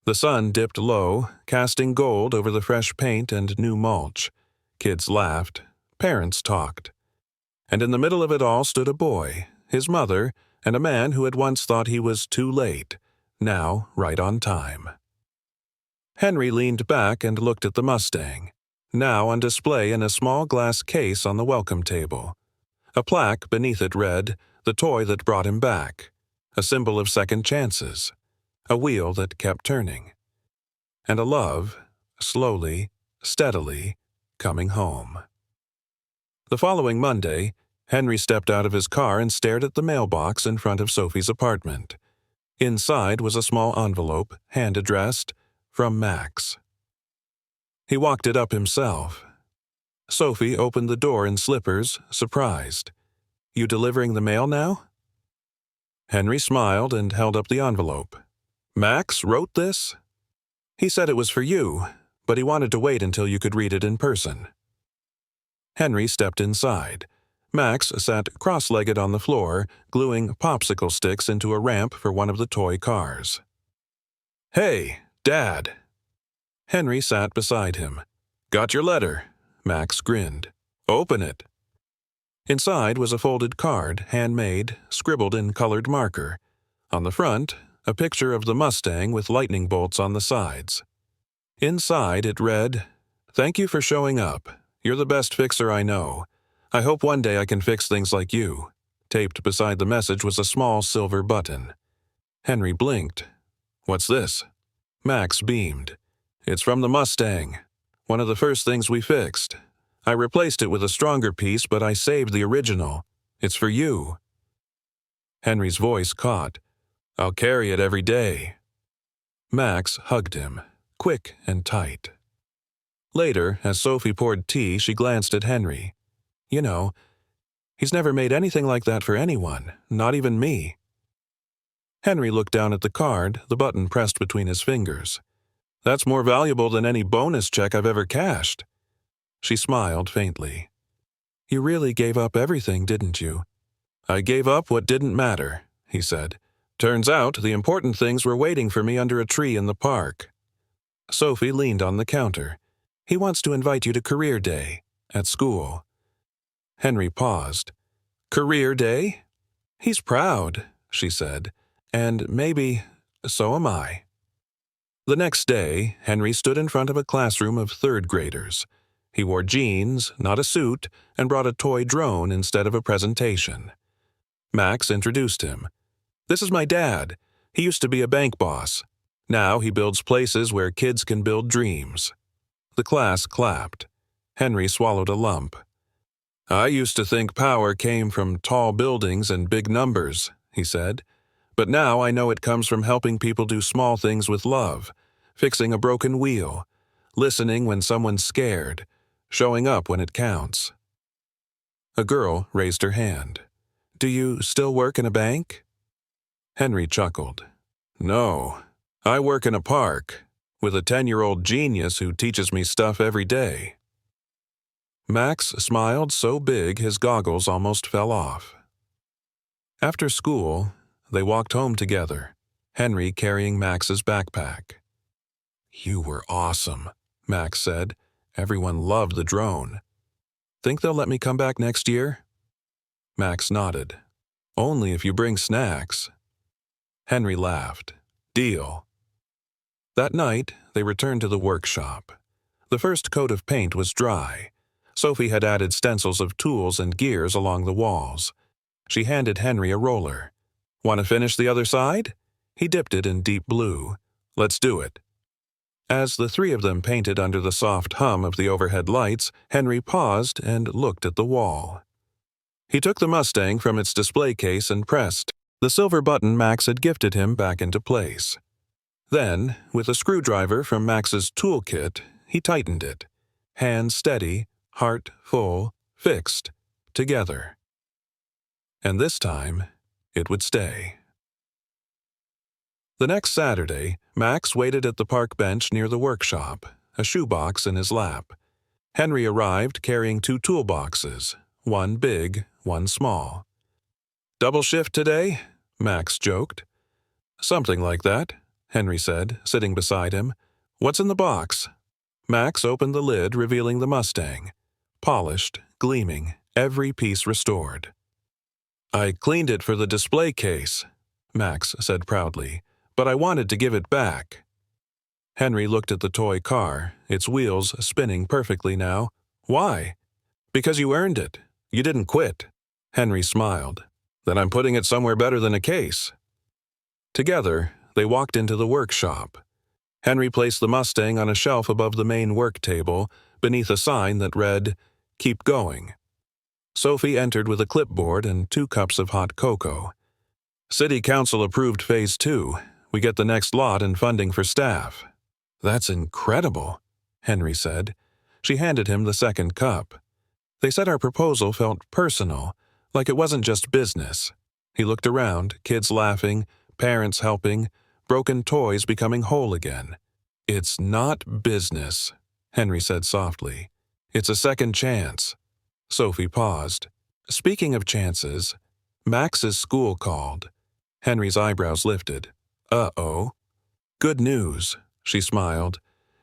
The sun dipped low, casting gold over the fresh paint and new mulch. Kids laughed. Parents talked. And in the middle of it all stood a boy, his mother, and a man who had once thought he was too late, now right on time. Henry leaned back and looked at the Mustang, now on display in a small glass case on the welcome table. A plaque beneath it read, "The toy that brought him back," a symbol of second chances, a wheel that kept turning, and a love, slowly, steadily, coming home. The following Monday, Henry stepped out of his car and stared at the mailbox in front of Sophie's apartment. Inside was a small envelope, hand-addressed, from Max. He walked it up himself. Sophie opened the door in slippers, surprised. You delivering the mail now? Henry smiled and held up the envelope. Max wrote this? He said it was for you, but he wanted to wait until you could read it in person. Henry stepped inside. Max sat cross-legged on the floor, gluing popsicle sticks into a ramp for one of the toy cars. Hey, Dad. Henry sat beside him. Got your letter. Max grinned. Open it. Inside was a folded card, handmade, scribbled in colored marker. On the front, a picture of the Mustang with lightning bolts on the sides. Inside it read, Thank you for showing up. You're the best fixer I know. I hope one day I can fix things like you. Taped beside the message was a small silver button. Henry blinked. What's this? Max beamed. It's from the Mustang. One of the first things we fixed. I replaced it with a stronger piece, but I saved the original. It's for you. Henry's voice caught. I'll carry it every day. Max hugged him, quick and tight. Later, as Sophie poured tea, she glanced at Henry. You know, he's never made anything like that for anyone, not even me. Henry looked down at the card, the button pressed between his fingers. That's more valuable than any bonus check I've ever cashed. She smiled faintly. You really gave up everything, didn't you? I gave up what didn't matter, he said. Turns out the important things were waiting for me under a tree in the park. Sophie leaned on the counter. He wants to invite you to Career Day, at school. Henry paused. Career Day? He's proud, she said, and maybe so am I. The next day, Henry stood in front of a classroom of third graders. He wore jeans, not a suit, and brought a toy drone instead of a presentation. Max introduced him. This is my dad. He used to be a bank boss. Now he builds places where kids can build dreams. The class clapped. Henry swallowed a lump. I used to think power came from tall buildings and big numbers, he said. But now I know it comes from helping people do small things with love, fixing a broken wheel, listening when someone's scared, showing up when it counts. A girl raised her hand. Do you still work in a bank? Henry chuckled. No, I work in a park, with a 10-year-old genius who teaches me stuff every day. Max smiled so big his goggles almost fell off. After school, they walked home together, Henry carrying Max's backpack. You were awesome, Max said. Everyone loved the drone. Think they'll let me come back next year? Max nodded. Only if you bring snacks. Henry laughed. Deal. That night, they returned to the workshop. The first coat of paint was dry. Sophie had added stencils of tools and gears along the walls. She handed Henry a roller. Want to finish the other side? He dipped it in deep blue. Let's do it. As the three of them painted under the soft hum of the overhead lights, Henry paused and looked at the wall. He took the Mustang from its display case and pressed the silver button Max had gifted him back into place. Then, with a screwdriver from Max's toolkit, he tightened it. Hands steady, heart full, fixed, together. And this time, it would stay. The next Saturday, Max waited at the park bench near the workshop, a shoebox in his lap. Henry arrived carrying 2 toolboxes, one big, one small. "Double shift today?" Max joked. "Something like that," Henry said, sitting beside him. "What's in the box?" Max opened the lid, revealing the Mustang. Polished, gleaming, every piece restored. "I cleaned it for the display case," Max said proudly, "but I wanted to give it back." Henry looked at the toy car, its wheels spinning perfectly now. "Why?" "Because you earned it. You didn't quit." Henry smiled. "Then I'm putting it somewhere better than a case." Together, they walked into the workshop. Henry placed the Mustang on a shelf above the main work table, beneath a sign that read, "Keep going." Sophie entered with a clipboard and 2 cups of hot cocoa. "City Council approved Phase 2. We get the next lot and funding for staff." "That's incredible," Henry said. She handed him the second cup. "They said our proposal felt personal, like it wasn't just business." He looked around, kids laughing, parents helping, broken toys becoming whole again. "It's not business," Henry said softly. "It's a second chance." Sophie paused. "Speaking of chances, Max's school called." Henry's eyebrows lifted. "Uh-oh." "Good news," she smiled.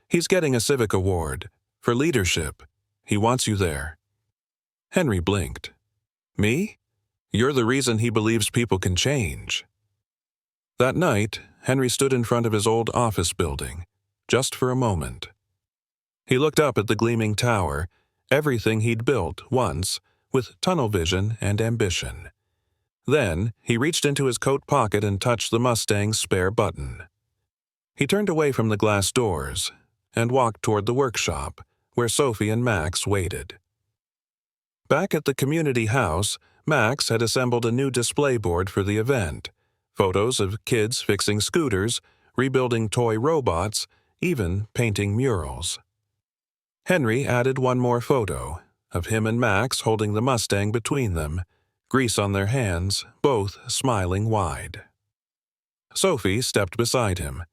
"He's getting a civic award. For leadership. He wants you there." Henry blinked. "Me? You're the reason he believes people can change." That night, Henry stood in front of his old office building, just for a moment. He looked up at the gleaming tower, everything he'd built once, with tunnel vision and ambition. Then, he reached into his coat pocket and touched the Mustang's spare button. He turned away from the glass doors and walked toward the workshop, where Sophie and Max waited. Back at the community house, Max had assembled a new display board for the event. Photos of kids fixing scooters, rebuilding toy robots, even painting murals. Henry added one more photo, of him and Max holding the Mustang between them, grease on their hands, both smiling wide. Sophie stepped beside him.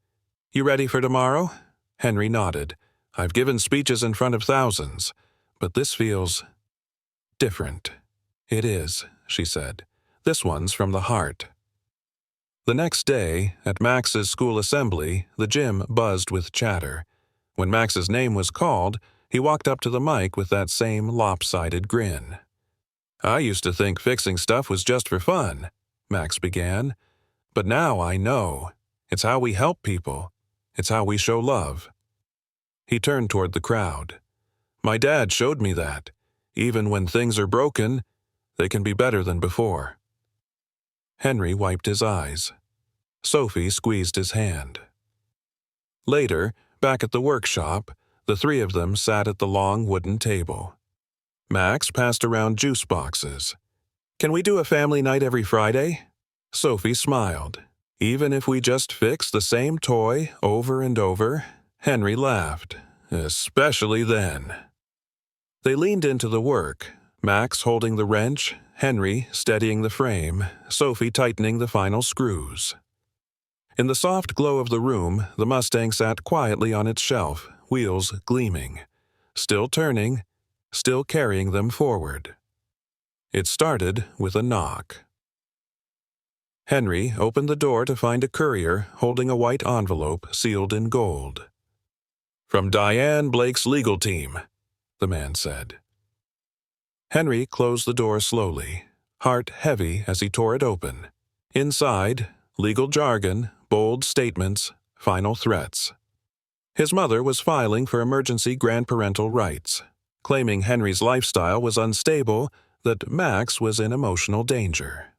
"You ready for tomorrow?" Henry nodded. "I've given speeches in front of thousands, but this feels different." "It is," she said. "This one's from the heart." The next day, at Max's school assembly, the gym buzzed with chatter. When Max's name was called, he walked up to the mic with that same lopsided grin. "I used to think fixing stuff was just for fun," Max began. "But now I know. It's how we help people. It's how we show love." He turned toward the crowd. "My dad showed me that. Even when things are broken, they can be better than before." Henry wiped his eyes. Sophie squeezed his hand. Later, back at the workshop, the 3 of them sat at the long wooden table. Max passed around juice boxes. "Can we do a family night every Friday?" Sophie smiled. "Even if we just fix the same toy over and over?" Henry laughed. "Especially then." They leaned into the work, Max holding the wrench, Henry steadying the frame, Sophie tightening the final screws. In the soft glow of the room, the Mustang sat quietly on its shelf, wheels gleaming, still turning, still carrying them forward. It started with a knock. Henry opened the door to find a courier holding a white envelope sealed in gold. "From Diane Blake's legal team," the man said. Henry closed the door slowly, heart heavy as he tore it open. Inside, legal jargon, bold statements, final threats. His mother was filing for emergency grandparental rights, claiming Henry's lifestyle was unstable, that Max was in emotional danger.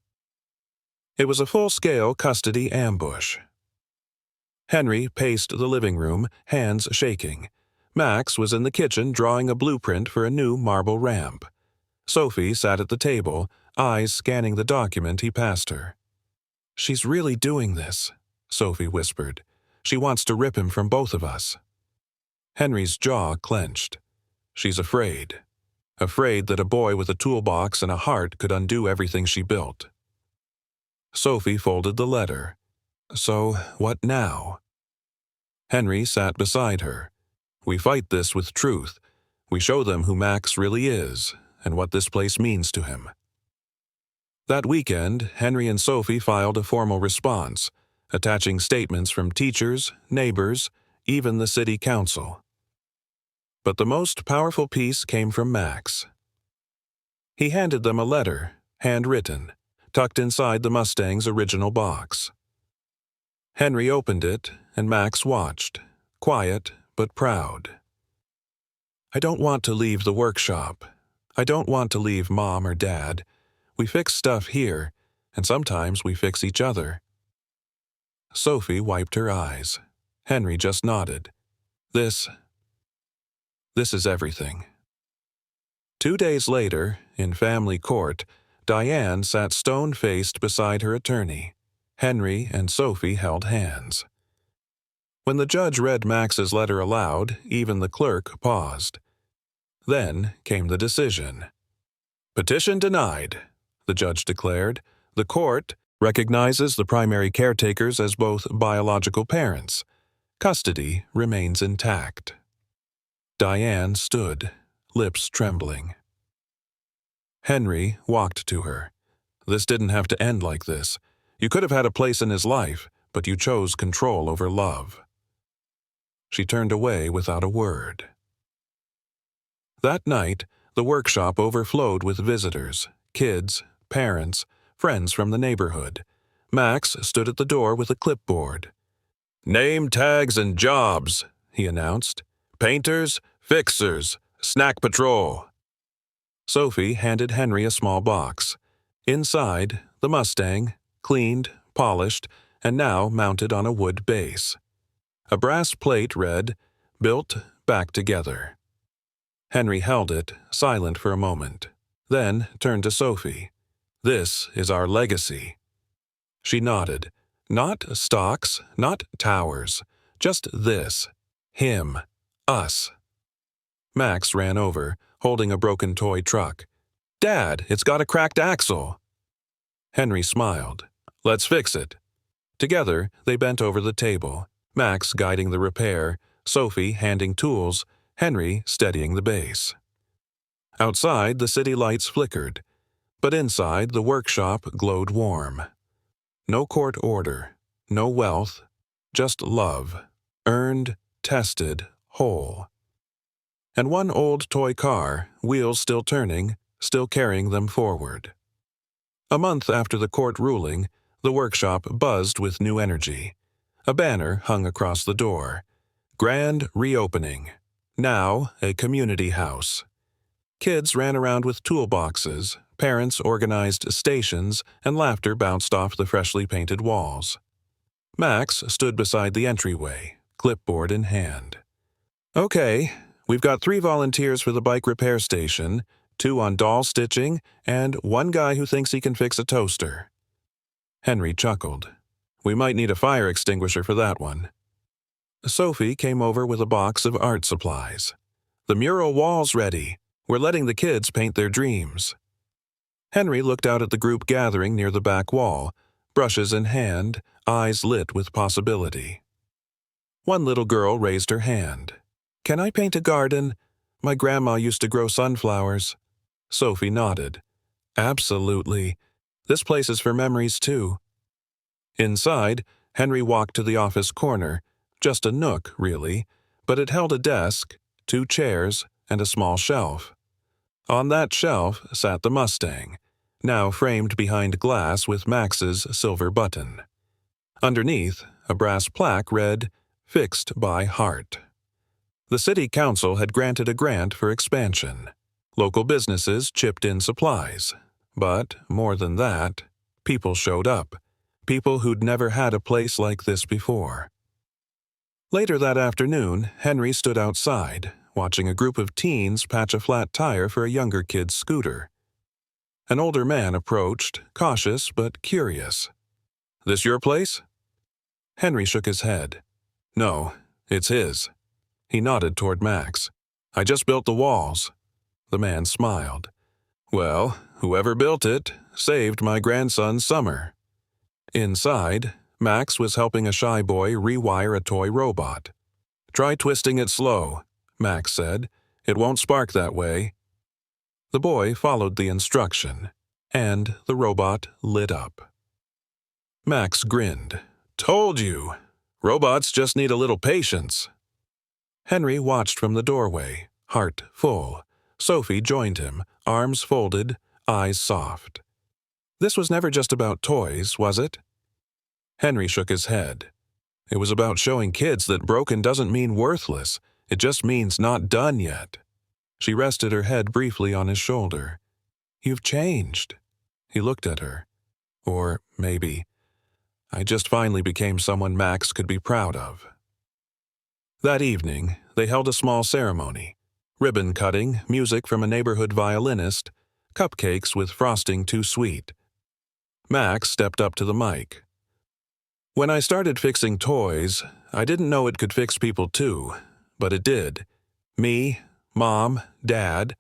It was a full-scale custody ambush. Henry paced the living room, hands shaking. Max was in the kitchen drawing a blueprint for a new marble ramp. Sophie sat at the table, eyes scanning the document he passed her. "She's really doing this," Sophie whispered. "She wants to rip him from both of us." Henry's jaw clenched. She's afraid. Afraid that a boy with a toolbox and a heart could undo everything she built. Sophie folded the letter. "So, what now?" Henry sat beside her. "We fight this with truth. We show them who Max really is, and what this place means to him." That weekend, Henry and Sophie filed a formal response, attaching statements from teachers, neighbors, even the city council. But the most powerful piece came from Max. He handed them a letter, handwritten, tucked inside the Mustang's original box. Henry opened it, and Max watched, quiet but proud. "I don't want to leave the workshop. I don't want to leave Mom or Dad. We fix stuff here, and sometimes we fix each other." Sophie wiped her eyes. Henry just nodded. This is everything." 2 days later, in family court, Diane sat stone-faced beside her attorney. Henry and Sophie held hands. When the judge read Max's letter aloud, even the clerk paused. Then came the decision. "Petition denied," the judge declared. "The court recognizes the primary caretakers as both biological parents. Custody remains intact." Diane stood, lips trembling. Henry walked to her. "This didn't have to end like this. You could have had a place in his life, but you chose control over love." She turned away without a word. That night, the workshop overflowed with visitors, kids, parents, friends from the neighborhood. Max stood at the door with a clipboard. "Name tags and jobs," he announced. "Painters, fixers, snack patrol." Sophie handed Henry a small box. Inside, the Mustang, cleaned, polished, and now mounted on a wood base. A brass plate read, "Built back together." Henry held it, silent for a moment, then turned to Sophie. "This is our legacy." She nodded. "Not stocks, not towers, just this. Him. Us." Max ran over, holding a broken toy truck. "Dad, it's got a cracked axle." Henry smiled. "Let's fix it." Together, they bent over the table, Max guiding the repair, Sophie handing tools, Henry steadying the base. Outside, the city lights flickered, but inside, the workshop glowed warm. No court order, no wealth, just love, earned, tested, whole. And one old toy car, wheels still turning, still carrying them forward. A month after the court ruling, the workshop buzzed with new energy. A banner hung across the door. "Grand reopening. Now a community house." Kids ran around with toolboxes, parents organized stations, and laughter bounced off the freshly painted walls. Max stood beside the entryway, clipboard in hand. "Okay, we've got 3 volunteers for the bike repair station, 2 on doll stitching, and 1 guy who thinks he can fix a toaster." Henry chuckled. "We might need a fire extinguisher for that one." Sophie came over with a box of art supplies. "The mural wall's ready. We're letting the kids paint their dreams." Henry looked out at the group gathering near the back wall, brushes in hand, eyes lit with possibility. One little girl raised her hand. "Can I paint a garden? My grandma used to grow sunflowers." Sophie nodded. "Absolutely. This place is for memories, too." Inside, Henry walked to the office corner, just a nook, really, but it held a desk, 2 chairs, and a small shelf. On that shelf sat the Mustang, now framed behind glass with Max's silver button. Underneath, a brass plaque read, "Fixed by Heart." The city council had granted a grant for expansion. Local businesses chipped in supplies. But, more than that, people showed up. People who'd never had a place like this before. Later that afternoon, Henry stood outside, watching a group of teens patch a flat tire for a younger kid's scooter. An older man approached, cautious but curious. This your place?" Henry shook his head. "No, it's his." He nodded toward Max. "I just built the walls." The man smiled. "Well, whoever built it saved my grandson's summer." Inside, Max was helping a shy boy rewire a toy robot. "Try twisting it slow," Max said. "It won't spark that way." The boy followed the instruction, and the robot lit up. Max grinned. "Told you! Robots just need a little patience." Henry watched from the doorway, heart full. Sophie joined him, arms folded, eyes soft. This was never just about toys, was it? Henry shook his head. It was about showing kids that broken doesn't mean worthless. It just means not done yet. She rested her head briefly on his shoulder. "You've changed." He looked at her. Or maybe, "I just finally became someone Max could be proud of." That evening, they held a small ceremony. Ribbon cutting, music from a neighborhood violinist, cupcakes with frosting too sweet. Max stepped up to the mic. "When I started fixing toys, I didn't know it could fix people too, but it did. Me, Mom, Dad."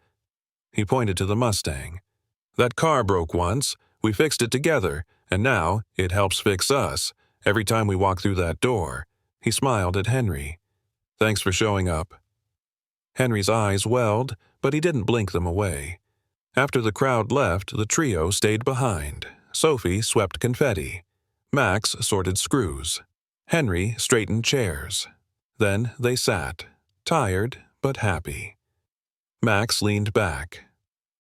He pointed to the Mustang. "That car broke once, we fixed it together, and now it helps fix us, every time we walk through that door." He smiled at Henry. "Thanks for showing up." Henry's eyes welled, but he didn't blink them away. After the crowd left, the trio stayed behind. Sophie swept confetti. Max sorted screws. Henry straightened chairs. Then they sat, tired but happy. Max leaned back.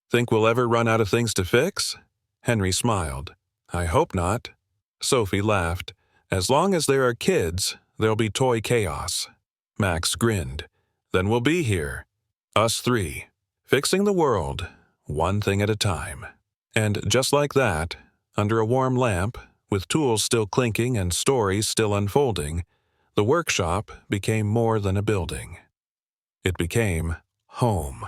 "Think we'll ever run out of things to fix?" Henry smiled. "I hope not." Sophie laughed. "As long as there are kids, there'll be toy chaos." Max grinned. "Then we'll be here. Us three. Fixing the world, one thing at a time." And just like that, under a warm lamp, with tools still clinking and stories still unfolding, the workshop became more than a building. It became home.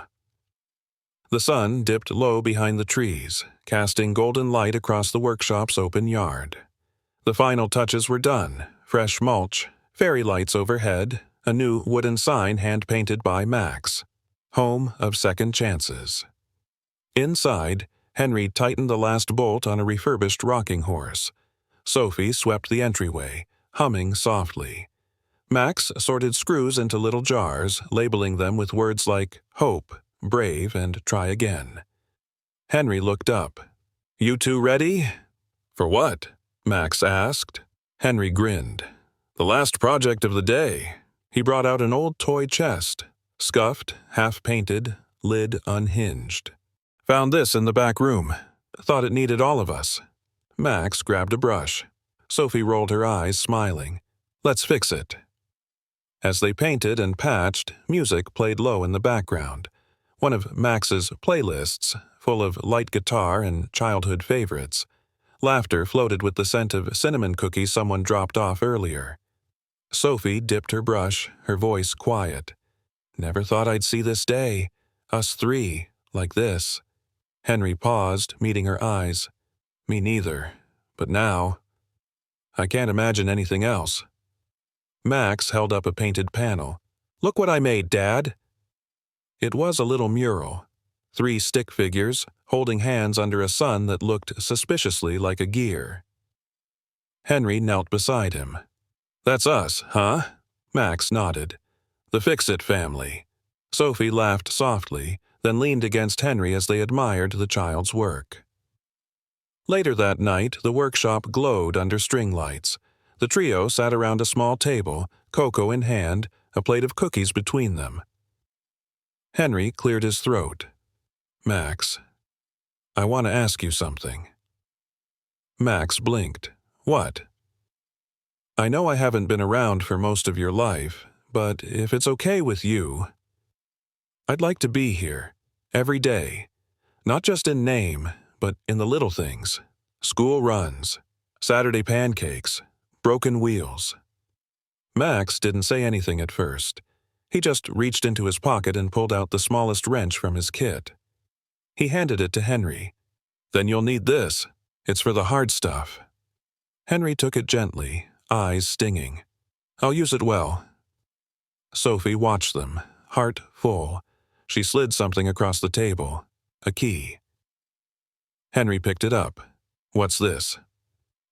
The sun dipped low behind the trees, casting golden light across the workshop's open yard. The final touches were done: fresh mulch, fairy lights overhead, a new wooden sign hand-painted by Max. Home of second chances. Inside, Henry tightened the last bolt on a refurbished rocking horse. Sophie swept the entryway, humming softly. Max sorted screws into little jars, labeling them with words like hope, brave, and try again. Henry looked up. "You two ready?" "For what?" Max asked. Henry grinned. "The last project of the day." He brought out an old toy chest, scuffed, half-painted, lid unhinged. "Found this in the back room. Thought it needed all of us." Max grabbed a brush. Sophie rolled her eyes, smiling. "Let's fix it." As they painted and patched, music played low in the background. One of Max's playlists, full of light guitar and childhood favorites. Laughter floated with the scent of cinnamon cookies someone dropped off earlier. Sophie dipped her brush, her voice quiet. "Never thought I'd see this day. Us three, like this." Henry paused, meeting her eyes. "Me neither. But now, I can't imagine anything else." Max held up a painted panel. "Look what I made, Dad." It was a little mural. 3 stick figures, holding hands under a sun that looked suspiciously like a gear. Henry knelt beside him. "That's us, huh?" Max nodded. "The Fix-It family." Sophie laughed softly, then leaned against Henry as they admired the child's work. Later that night, the workshop glowed under string lights. The trio sat around a small table, cocoa in hand, a plate of cookies between them. Henry cleared his throat. "Max, I want to ask you something." Max blinked. "What?" "I know I haven't been around for most of your life, but if it's okay with you, I'd like to be here, every day, not just in name, but in the little things. School runs, Saturday pancakes, broken wheels." Max didn't say anything at first. He just reached into his pocket and pulled out the smallest wrench from his kit. He handed it to Henry. "Then you'll need this. It's for the hard stuff." Henry took it gently, eyes stinging. "I'll use it well." Sophie watched them, heart full. She slid something across the table. A key. Henry picked it up. "What's this?"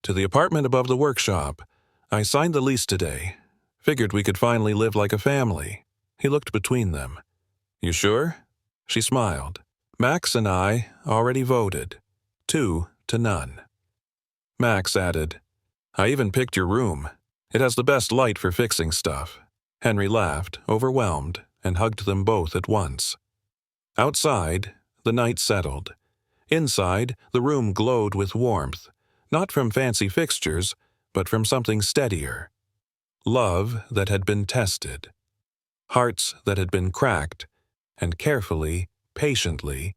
"To the apartment above the workshop. I signed the lease today. Figured we could finally live like a family." He looked between them. "You sure?" She smiled. "Max and I already voted. 2-0. Max added, "I even picked your room. It has the best light for fixing stuff." Henry laughed, overwhelmed, and hugged them both at once. Outside, the night settled. Inside, the room glowed with warmth, not from fancy fixtures, but from something steadier. Love that had been tested. Hearts that had been cracked, and carefully, patiently,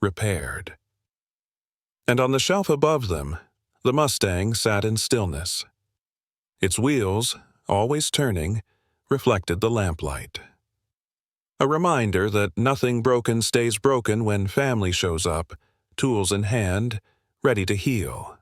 repaired. And on the shelf above them, the Mustang sat in stillness. Its wheels, always turning, reflected the lamplight. A reminder that nothing broken stays broken when family shows up, tools in hand, ready to heal.